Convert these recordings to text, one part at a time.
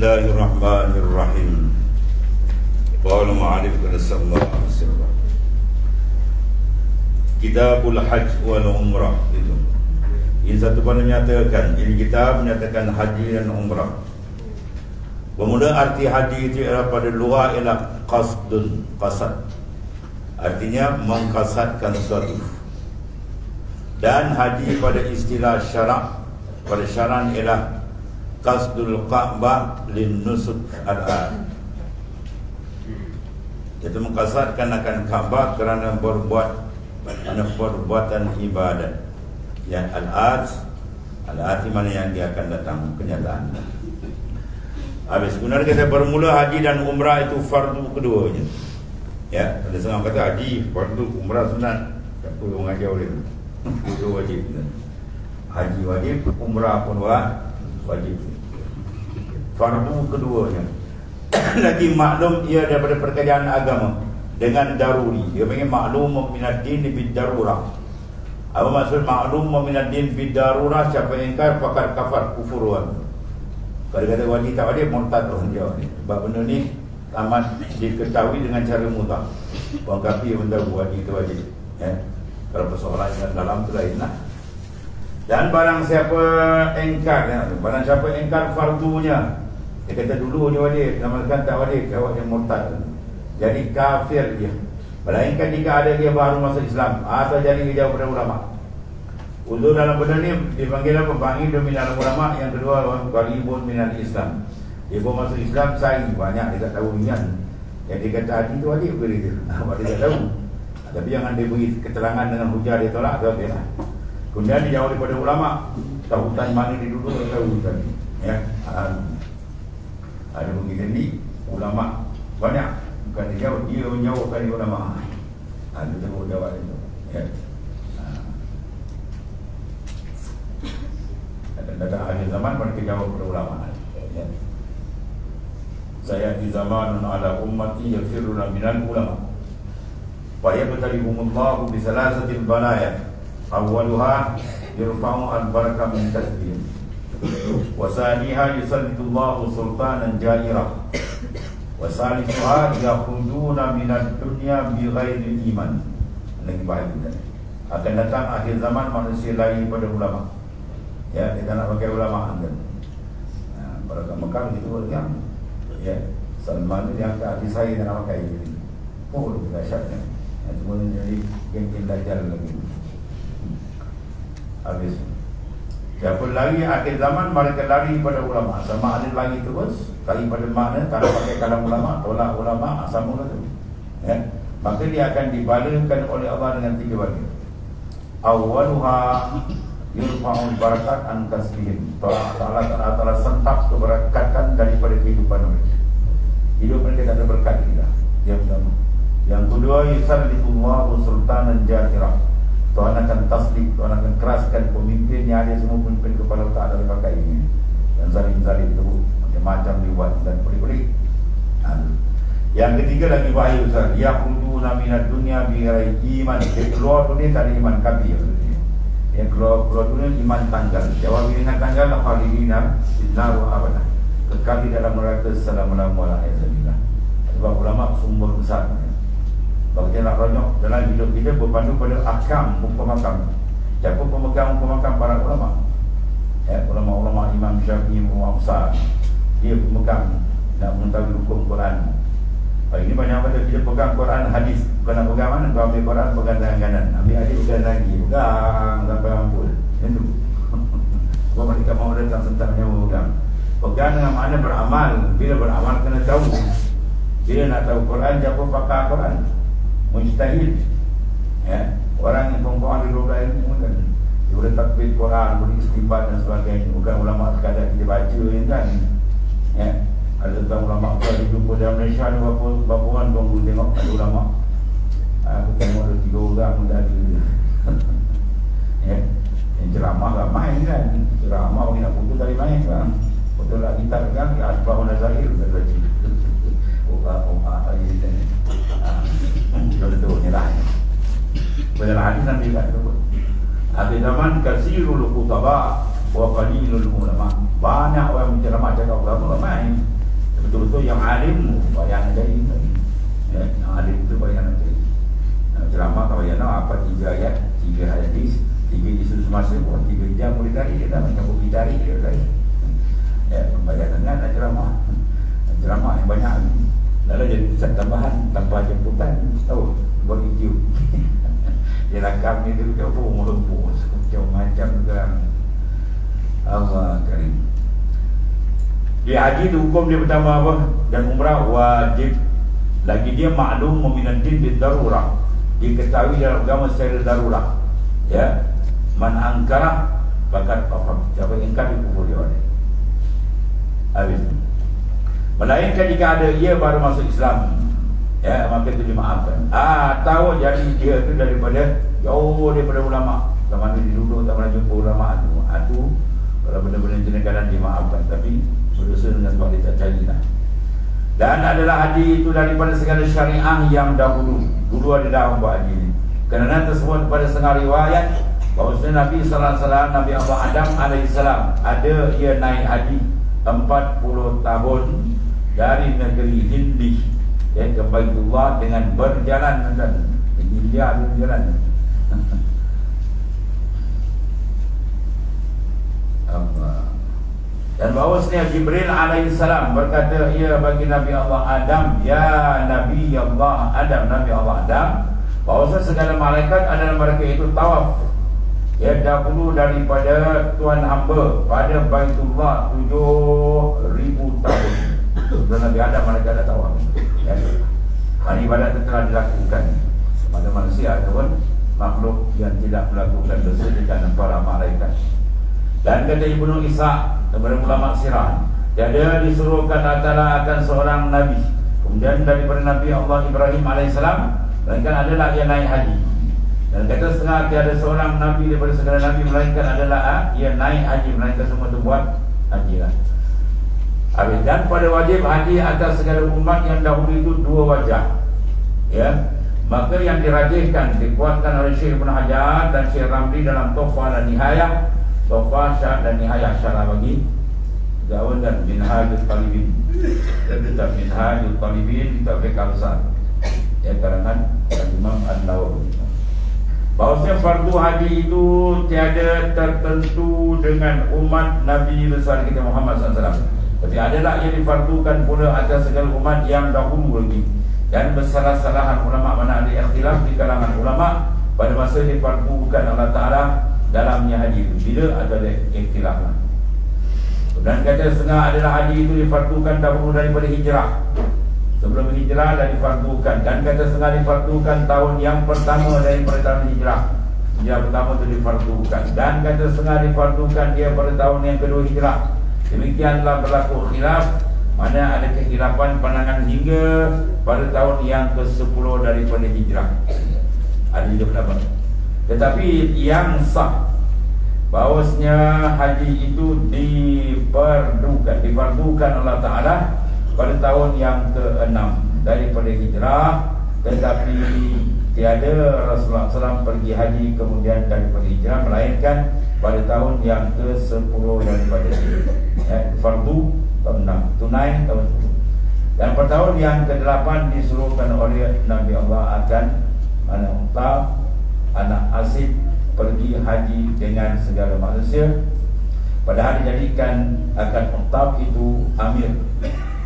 Bismillahirrahmanirrahim. Qala mu'alif sallallahu alaihi wasallam. Kitabul Hajj wal Umrah itu. Ini satu pada menyatakan, ini kitab menyatakan haji dan umrah. Bermula arti haji itu adalah pada luar ialah qasdun, qasad. Artinya mengqasadkan sesuatu. Dan haji pada istilah syarak, pada syaran ialah qasdul Ka'bah lin nusuk al-ad. Itu mengqasadkan akan Ka'bah kerana berbuat perbuatan ibadat. Yang al-ad mana yang dia akan datang kenyataan. Habis sebenarnya kita bermula haji dan umrah itu fardu keduanya. Ya, ada setengah kata haji fardu, umrah sunat. Tak perlu mengajar oleh itu wajib. Haji wajib, umrah pun wajib. Fardu keduanya. Lagi maklum ia daripada perkara agama dengan daruri. Dia panggil maklum minad din bid darurah. Apa maksud maklum minad din bid darurah? Siapa yang ingkar faqad kafar kufuran. Kalau kata wajib tak wajib, murtad orang jawab ni. Sebab benda ni amat diketahui dengan cara mudah. Orang kafir pun tahu wajib itu wajib. Ya. Kalau persoalan yang dalam tu lain lah. Dan barang siapa engkar, barang siapa engkar fardunya, dia kata dulu ni wajib, namakan tak wajib, jawab dia murtad. Jadi kafir dia. Melainkan jika ada dia baru masuk Islam atau jadi dia jauh pada ulama. Uzur dalam benda ni dipanggil apa? Bangil minal ulama. Yang kedua ghalibun minal Islam. Dia pun masuk Islam saing banyak dia tak tahu niat. Yang dia kata haji tu wajib ke dia? Apa dia tak tahu. Tapi jangan dia beri keterangan dengan hujah dia tolak atau dia. Kemudian dia jauh daripada ulama. Tahu hutan mana dia duduk, dia tahu hutan. Ya. Ada begitu ni ulama banyak. Bukan dia jauh, dia menjauhkan ulama. Itu tahu jawab itu. Ya. Datang akhir zaman mereka jawab kepada ulama. Ya. Saya di zaman ala ummati yafiruna minal ulama. Wa yabtalihumullahu bi salasatil balaya. Awwaluha yurfa'u al-barakah min tasbih. Wa saniha yusallitullahu sultanan jairah. Wa salisuha yakhrujuna minad dunya bi ghairi iman. Lagi bahagia. Akan datang akhir zaman manusia lari pada ulama. Ya, kita nak pakai ulama kan. Pada Mekah gitu kan. Ya, Salman dia angkat hati saya dan nak pakai ini. Oh, dahsyatnya. Semua jadi yang belajar lagi. Habis. Siapa lagi akhir zaman mereka lari pada ulama. Sama ada lagi terus lari pada mana tak pakai kalam ulama, tolak ulama, sama tu. Ya. Maka dia akan dibalakan oleh Allah dengan tiga bagian. Awwaluha yurfa'ul barakat an kasbihim. Ta'ala sentap keberakatan daripada kehidupan mereka. Hidup mereka tak ada berkat kita. Yang pertama. Yang kedua, yusallitullahu sultanan jairah. Tuhan akan tasdik, Tuhan akan keraskan pemimpin yang ada semua pemimpin kepala otak dalam pakai ini. Dan zalim-zalim itu macam-macam dibuat dan pelik-pelik. Yang ketiga lagi bahaya besar. Yakhrujuna minad dunya bi ghairi iman. Dia keluar dunia tak ada iman, kafir. Yang keluar dunia iman tanggal. Jawab dengan tanggal khalidina finnar abadah. Kekal di dalam neraka selama-lamanya. Sebab ulama sumber besar. Bagi nak ronyok dalam hidup kita berpandu pada ahkam hukum makam. Siapa pemegang hukum makam? Para ulama. Ya, ulama-ulama Imam Syafi'i, ulama besar. Dia pemegang nak mengetahui hukum Quran. Ini banyak pada kita pegang Quran hadis. Bukan nak pegang mana? Kau ambil Quran pegang tangan kanan, ambil adik pegang lagi, pegang sampai mampul. Itu. Kau mereka mau datang sentak nyawa pegang. Pegang dengan makna beramal. Bila beramal kena tahu. Bila nak tahu Quran, siapa pakar Quran? Mujtahid. Ya, orang yang perempuan di luar ilmu kan. Dia boleh takbir Quran, boleh istimbat dan sebagainya. Bukan ulama sekadar kita baca ni kan. Ya. Ada tentang ulama apa di jumpa dalam Malaysia ni berapa orang tunggu tengok ada ulama. Aku tengok ada 3 orang pun dah ada. Ya. Yang ceramah ramai kan. Ceramah bagi nak putus dari main kan. Betul lah kita kan Asbah Nazahir dah baca. Betul nyerah. Benar hadis Nabi kata. Akhir zaman kasirul khutaba wa qalilul ulama. Banyak orang menceramah cakap agama ramai. Betul-betul yang alim bayang jadi. Ya, yang alim itu bayang jadi. Ceramah kalau yang apa 3 ayat, 3 hadis, 3 isu semasa, 3 jam boleh tarik dia dah macam kopi tarik dia dah. Ya, bayang dengan ceramah. Ceramah yang banyak. Lalu jadi pusat tambahan tanpa jemputan, tahu buat YouTube. Dia rakam ni dia apa umur-umur macam sekarang. Allah karim. Di haji tu hukum dia pertama apa? Dan umrah wajib. Lagi dia maklum meminat din di darurah. Diketahui dalam agama secara darurah. Ya. Man angkara bakat kafir. Siapa ingkar dikufur dia oleh. Habis. Melainkan jika ada ia baru masuk Islam, ya, maka itu dimaafkan. Tahu jadi dia itu daripada jauh daripada ulama. Sama ada duduk tak pernah jumpa ulama itu kalau benda-benda jenis dimaafkan. Tapi berdosa dengan sebab dia tak cari lah. Dan adalah haji itu daripada segala syariah yang dahulu. Dulu ada dalam buat haji ini. Kerana tersebut pada setengah riwayat bahawa Nabi sallallahu alaihi wasallam, Nabi Allah Adam alaihissalam, ada ia naik haji 40 tahun dari negeri Hindi ke Baitullah dengan berjalan dan India berjalan. Dan bahawasanya Jibril alaihissalam berkata ia bagi Nabi Allah Adam, ya Nabi Allah Adam, Nabi Allah Adam, bahawasanya segala malaikat adalah mereka itu tawaf ya dahulu daripada Tuhan hamba pada Baitullah 7,000 tahun. Dan Nabi Adam mereka dah tahu ya. Ibadat itu telah dilakukan pada manusia ataupun makhluk yang tidak melakukan dosa di kalangan para malaikat. Dan kata Ibnu Ishaq kepada ulama sirah, tiada disuruhkan adalah akan seorang Nabi kemudian daripada Nabi Allah Ibrahim alaihissalam, melainkan adalah ia naik haji. Dan kata setengah tiada seorang Nabi daripada segala Nabi melainkan adalah ia naik haji, melainkan semua itu buat haji lah. Dan pada wajib haji atas segala umat yang dahulu itu 2 wajah. Ya, maka yang dirajihkan dikuatkan oleh Syekh Ibn Hajar dan Syekh Ramli dalam Tuhfah dan Nihayah, Tuhfah Syarah dan Nihayah Syarah bagi Daun dan Minhajul Talibin. Dan kitab Minhajul Talibin kitab Fiqh Al-Besar ya karangan Imam An-Nawawi. Bahawasanya fardu haji itu tiada tertentu dengan umat Nabi besar kita Muhammad SAW. Tapi adalah ia difardukan pula atas segala umat yang dahulu lagi. Dan bersalah-salahan ulama, mana ada ikhtilaf di kalangan ulama pada masa difardukan Allah Ta'ala dalamnya haji itu. Bila ada ikhtilaf lah. Dan kata setengah adalah haji itu difardukan dahulu daripada hijrah. Sebelum hijrah dah difardukan. Dan kata setengah difardukan tahun yang pertama daripada tahun hijrah. Hijrah pertama itu difardukan. Dan kata setengah difardukan dia pada tahun yang kedua hijrah. Demikianlah berlaku khilaf, mana ada kekhilafan pandangan hingga pada tahun yang ke-10 daripada hijrah. Ada juga pendapat. Tetapi yang sah bahawasanya haji itu difardukan Allah Ta'ala pada tahun yang ke-6 daripada hijrah. Tetapi tiada Rasulullah SAW pergi haji kemudian daripada hijrah, melainkan pada tahun yang ke-10 daripada hijrah. Fardu tahun 6, tunai tahun 10. Dan pada tahun yang ke-8 disuruhkan oleh Nabi Allah akan anak unta, anak asid pergi haji dengan segala manusia. Padahal dijadikan akan unta itu amir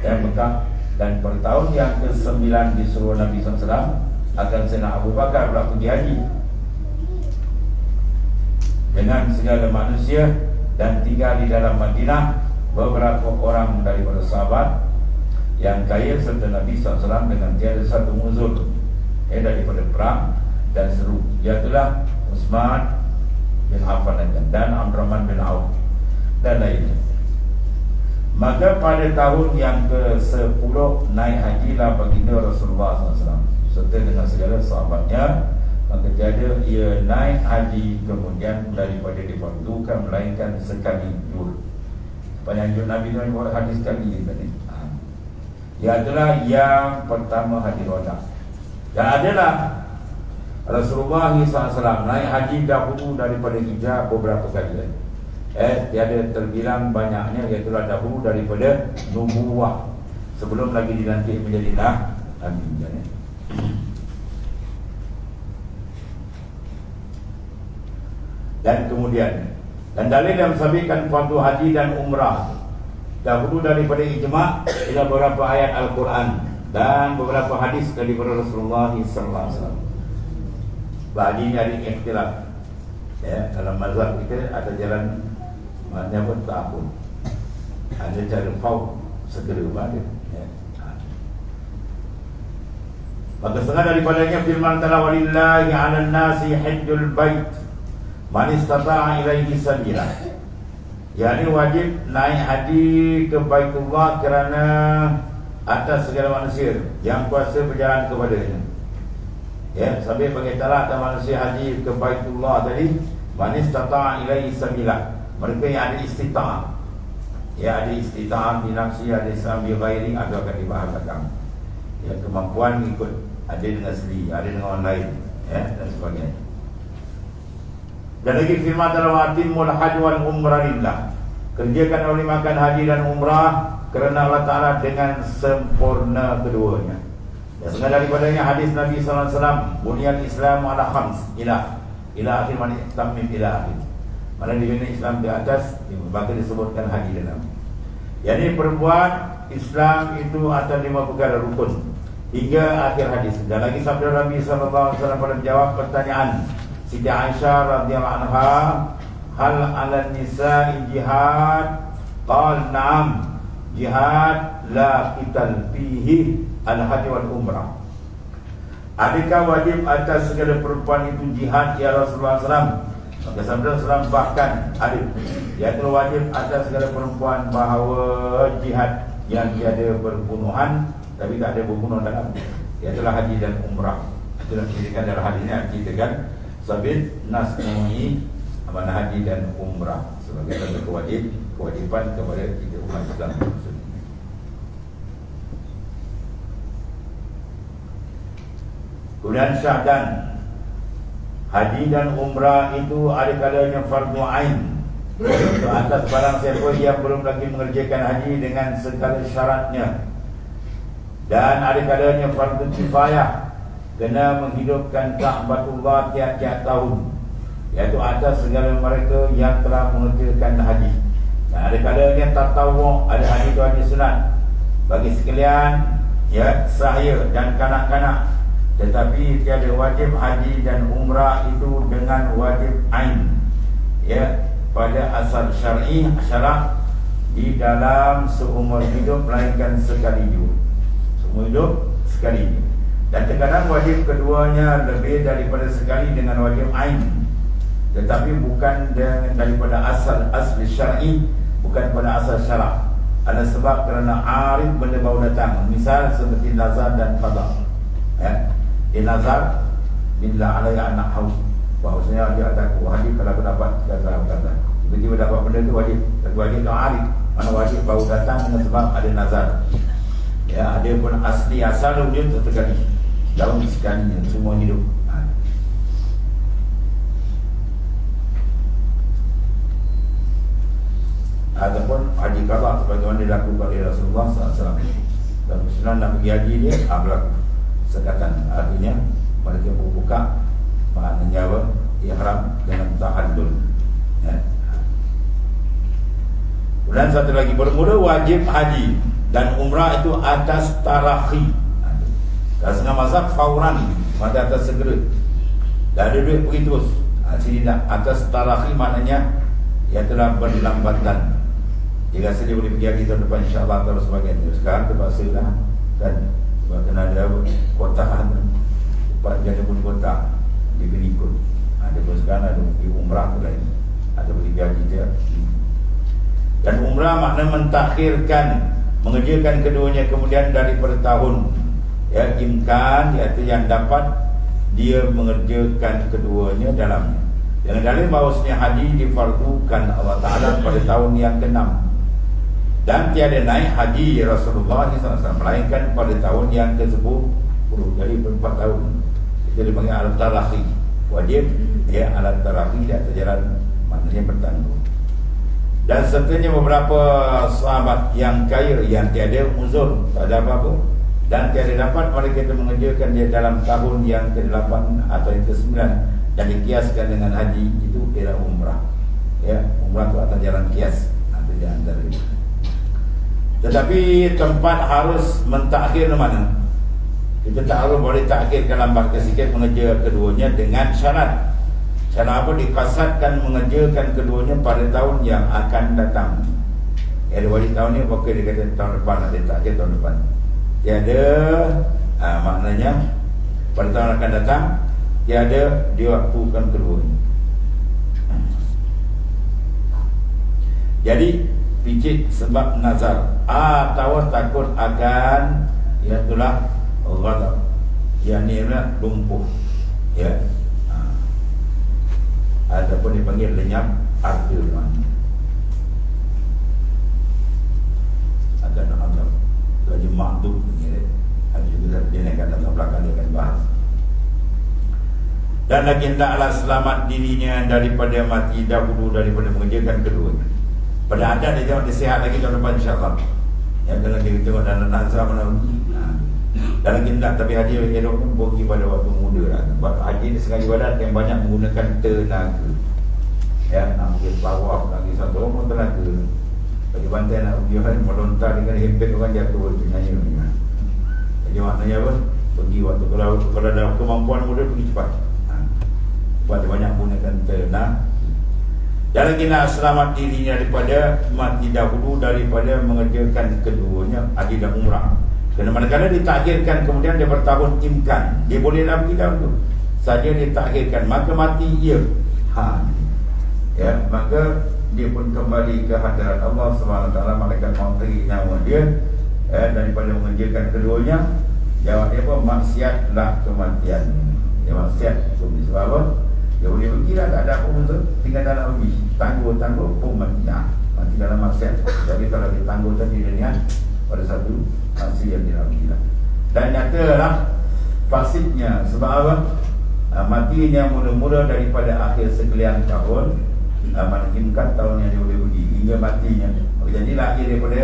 dan Mekah. Dan pada tahun yang ke-9 disuruh Nabi SAW akan Sayyidina Abu Bakar pula pergi haji dengan segala manusia dan tinggal di dalam Madinah beberapa orang daripada sahabat yang kaya serta Nabi SAW dengan tiada satu muzur daripada perang dan seru, iaitulah Utsman bin Affan dan Abdurrahman bin Auf dan lainnya. Maka pada tahun yang ke-10 naik hajilah baginda Rasulullah SAW serta dengan segala sahabatnya. Maka tiada ia naik haji kemudian daripada difardukan melainkan sekali dulu. Penyanjung Nabi itu buat hadis sekali tadi. Ia adalah yang pertama haji wada. Dan adalah Rasulullah SAW naik haji dahulu daripada hijrah beberapa kali lagi. tiada terbilang banyaknya, iaitu dahulu daripada nubuwah, sebelum lagi dilantik menjadi nabi. Dan kemudian, dan dalil yang mensabitkan fardu haji dan umrah dahulu daripada ijma' ialah beberapa ayat Al-Quran dan beberapa hadis daripada Rasulullah SAW. Haji ini ada ikhtilaf, dalam mazhab kita ada jalan maknanya pun tahun, ada cara faul segera ada. Maka setengah daripadanya firman ta'ala, walillahi 'alan nasi hajjul bait man istata'a ilaihi sabila. Yani wajib naik haji ke Baitullah kerana atas segala manusia yang kuasa berjalan kepadanya. Sambil bagi talak atas manusia haji ke Baitullah tadi, man istata'a ilaihi sabila. Mereka yang ada istita'ah, ada istita'ah di nafsi, ada sambil ghairi, atau akan dibahasakan. Kemampuan ikut, ada dengan sendiri, ada dengan orang lain, dan sebagainya. Dan lagi firman dalam atimul hajj wal umrah lillah. Kerjakan oleh makan haji dan umrah kerana Allah Ta'ala dengan sempurna keduanya. Dan setengah daripadanya hadis Nabi SAW, bunyan Islam ala khams ila akhir man tamim ila akhir. Mana dibina Islam di atas, maka disebutkan haji dalam. Yani perbuat Islam itu atas 5 perkara rukun hingga akhir hadis. Dan lagi sabda Nabi SAW pada menjawab pertanyaan Siti Aisyah radhiyallahu anha, hal 'ala nisa'i jihad? Qal na'am, jihad la qital fihi al-hajj wal umrah. Adakah wajib atas segala perempuan itu jihad ya Rasulullah SAW? Maka sabda Rasulullah bahkan ada, iaitu wajib atas segala perempuan bahawa jihad yang tiada perbunuhan, tapi tak ada berbunuh dalam, iaitulah haji dan umrah. Itulah kira-kira dalam hadis ini kita sabit nas umumi amanah haji dan umrah sebagai satu kewajiban kepada kita umat Islam. Kemudian syahdan, haji dan umrah itu ada kalanya fardu ain untuk atas barang siapa yang belum lagi mengerjakan haji dengan segala syaratnya, dan ada kalanya fardu kifayah, kena menghidupkan Ka'batullah tiap-tiap tahun, iaitu atas segala mereka yang telah mengerjakan haji. Dan ada kalanya tatawwu', ada haji itu haji sunat bagi sekalian saya dan kanak-kanak. Tetapi tiada wajib haji dan umrah itu dengan wajib ain, pada asal syar'i syarak di dalam seumur hidup, melainkan sekali juga, seumur hidup sekali. Dan terkadang wajib keduanya lebih daripada sekali dengan wajib ain, tetapi bukan daripada asal syar'i, bukan pada asal syarak. Ada sebab kerana arif benda baru datang, misal seperti nazar dan qada. Nazar bila alaiya anak haus, bahawasanya dia ada wajib kalau dapat kata-kata, tiba-tiba dapat benda itu wajib. Tapi wajib itu arif, mana wajib baru datang dengan sebab ada nazar. Ada pun asli asal dia terkali dalam sekali semua hidup. Ataupun haji qada sebagaimana dilakukan oleh Rasulullah SAW. Dan Rasulullah nak pergi haji dia berlaku sekatan, artinya mereka berbuka, maknanya apa? Ihram dengan tahallul. Kemudian satu lagi, bermula wajib haji dan umrah itu atas tarakhi. Kalau setengah mazhab fauran, pada atas segera, dah ada duit pergi terus. Sini tak, atas tarakhi maknanya ia telah berlambatan. Jika dia boleh pergi haji tahun depan insyaAllah atau sebagainya. Sekarang terpaksa lah kan, sebab kena ada kotaan, dia ada pun kota diberi ikut. Ada pun sekarang ada pergi umrah ke lain, ada pergi haji dia. Dan umrah makna mentakhirkan, mengerjakan keduanya kemudian daripada tahun, imkan, iaitu yang dapat dia mengerjakan keduanya dalamnya. Dengan dalil bahawasanya haji difardukan Allah Ta'ala pada tahun yang ke-6, dan tiada naik haji Rasulullah SAW melainkan pada tahun yang ke-10. Jadi 4 tahun. Itu dipanggil alat tarakhi. Wajib alat tarakhi di atas jalan, maknanya bertanggung. Dan sertanya beberapa sahabat yang kaya yang tiada uzur, tak ada apa-apa, dan tiada dapat mereka itu mengerjakan dia dalam tahun yang ke-8 atau yang ke-9, dan dikiaskan dengan haji, itu ialah umrah. Ya, umrah itu atas jalan kias. Itu di antara itu. Tetapi tempat harus mentakhir mana? Kita tak harus boleh takhirkan lambat sikit mengerja keduanya dengan syarat. Syarat apa? Dikasatkan mengerjakan keduanya pada tahun yang akan datang. Ada wali tahun ni, maka dia kata tahun depan, ada takhir tahun depan. Tiada maknanya pada tahun akan datang, tiada diwaktukan keduanya. Jadi picit sebab nazar atau takut akan, ya itulah ghadab, yang ni adalah lumpuh, ya, ataupun dipanggil lenyap harta mana. Akan azab lagi makdum ni, ada juga dia akan datang belakang, dia akan bahas. Dan lagi hendaklah selamat dirinya daripada mati dahulu daripada mengerjakan keduanya. Pada adat dia tengok dia sihat lagi tahun depan insyaAllah. Yang kalau dia tengok dalam nazar mana rugi. Dalam kindak, tapi haji elok pun pergi pada waktu muda lah. Sebab haji ni sekali ibadat yang banyak menggunakan tenaga. Ya, nak pergi pelawak lagi satu orang pun tenaga. Bagi bantai nak pergi orang melontar dengan hempet orang jatuh itu nyanyi. Jadi maknanya apa? Pergi waktu kalau ada kemampuan muda pergi cepat. Sebab dia banyak menggunakan tenaga. Dan lagi nak selamat dirinya daripada mati dahulu daripada mengerjakan keduanya, haji dan umrah. Kerana manakala ditakhirkan kemudian dia bertahun imkan, dia bolehlah pergi dahulu. Saja ditakhirkan maka mati ia. Ya, maka dia pun kembali ke hadirat Allah SWT. Malaikat menteri nyawa dia daripada mengerjakan keduanya. Jawab dia apa? Maksiatlah kematian. Dia maksiat itu sebab apa? Dia boleh pergi lah, tak ada apa pun, tinggal dalam pergi. Tangguh pun mati. Mati dalam maksiat. Jadi kalau ditangguh tadi dunia pada satu maksiat yang dirahmati. Dan nyatalah fasidnya. Sebab apa? Matinya mula-mula daripada akhir sekalian tahun, menimkat tahun yang dia boleh pergi hingga matinya. Jadilah akhir daripada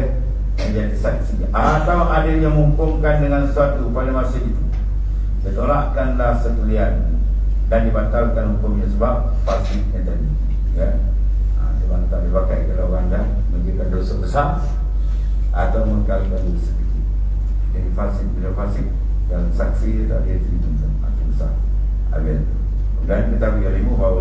menjadi saksi. Atau ada yang menghukumkan dengan sesuatu pada masa itu, ditolakkanlah sekalian dan dibatalkan hukumnya sebab fasidnya tadi. Ya, dibatal, dipakai kalau orang dah menjadikan dosa besar atau mengkalkan dosa sedikit. Jadi fasid, bila fasid dan saksi dia tak ada cerita itu besar. Dan kita beri ilmu bahawa